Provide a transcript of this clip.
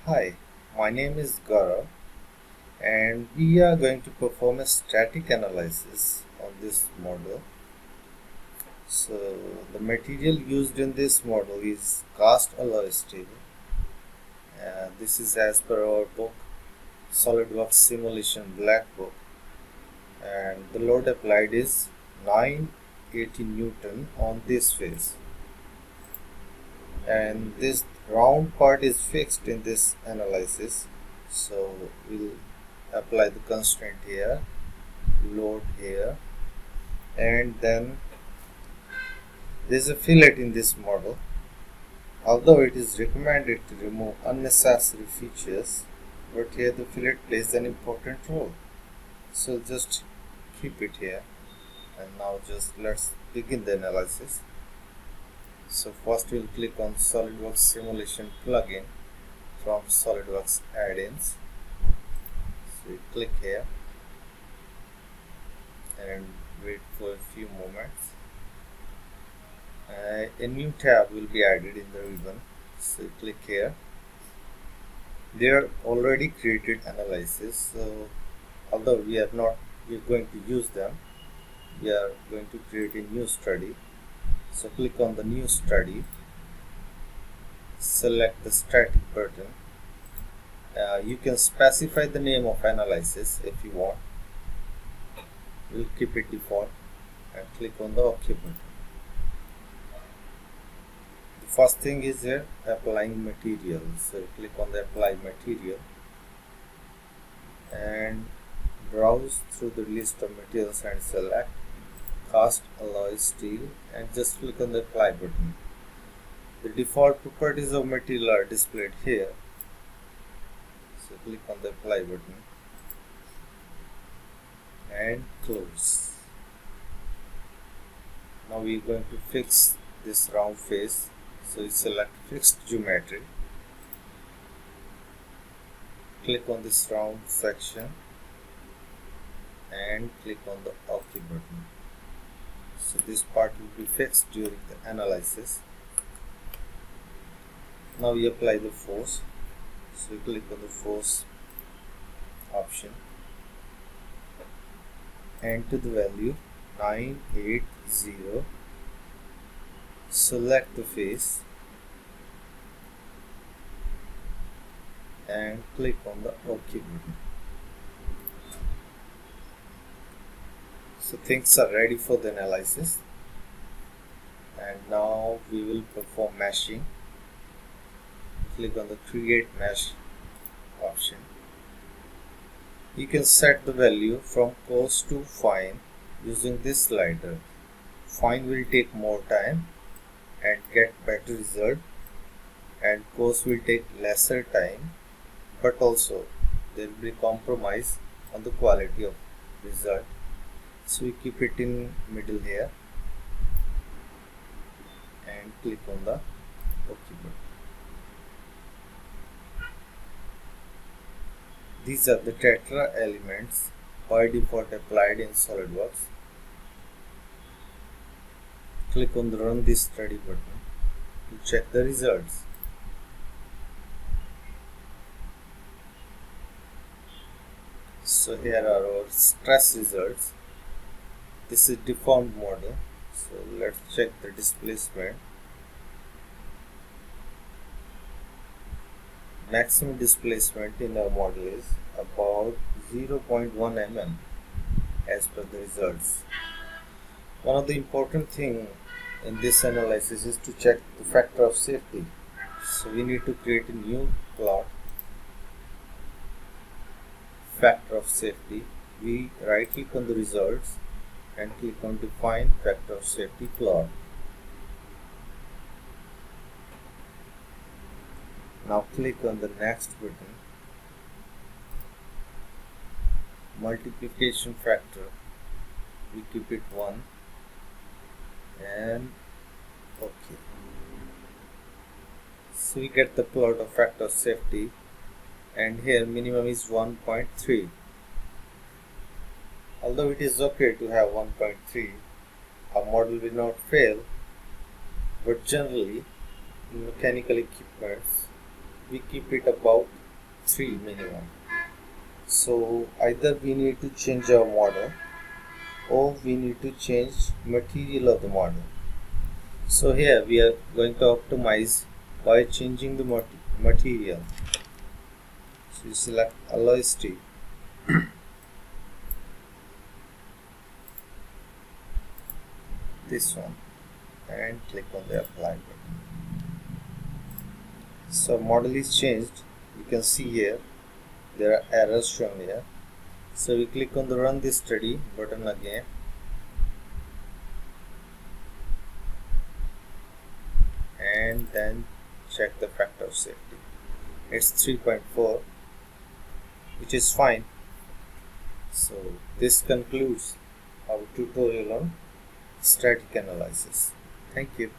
Hi, my name is Gaurav and we are going to perform a static analysis on this model. So the material used in this model is cast alloy steel. This is as per our book SolidWorks Simulation Black Book, and the load applied is 980 Newton on this face, and this round part is fixed in this analysis. So we'll apply the constraint here, load here, and then there's a fillet in this model. Although it is recommended to remove unnecessary features, but here the fillet plays an important role. So just keep it here, and now just let's begin the analysis. So first we'll click on SolidWorks Simulation plugin from SolidWorks add-ins. So you click here and wait for a few moments. A new tab will be added in the ribbon. So you click here. They are already created analysis. So although we are going to use them, we are going to create a new study. So click on the new study. Select the static button. You can specify the name of analysis if you want. We'll keep it default and click on the OK button. The first thing is here, applying material. So click on the apply material and browse through the list of materials and select cast alloy steel and just click on the apply button. The default properties of material are displayed here. So click on the apply button and close. Now we are going to fix this round face. So you select fixed geometry. Click on this round section and click on the OK button. So this part will be fixed during the analysis. Now we apply the force. So you click on the force option. Enter the value 980. Select the face and click on the OK button. So things are ready for the analysis, and now we will perform meshing. Click on the create mesh option. You can set the value from coarse to fine using this slider. Fine will take more time and get better result, and coarse will take lesser time, but also there will be compromise on the quality of result. So we keep it in middle here and click on the OK button. These are the tetra elements by default applied in SolidWorks. Click on the run this study button to check the results. So here are our stress results. This is deformed model. So let's check the displacement. Maximum displacement in our model is about 0.1 mm as per the results. One of the important things in this analysis is to check the factor of safety. So we need to create a new plot. Factor of safety. We right click on the results and click on define factor of safety plot. Now click on the next button. Multiplication factor, we keep it 1 and OK. So we get the plot of factor of safety, and here minimum is 1.3. Although it is okay to have 1.3, our model will not fail, but generally in mechanical equipments we keep it about 3 minimum. So either we need to change our model or we need to change material of the model. So here we are going to optimize by changing the material. So you select alloy steel, this one, and click on the apply button. So model is changed. You can see here there are errors shown here. So we click on the run this study button again, and then check the factor of safety. It's 3.4, which is fine. So this concludes our tutorial on static analysis. Thank you.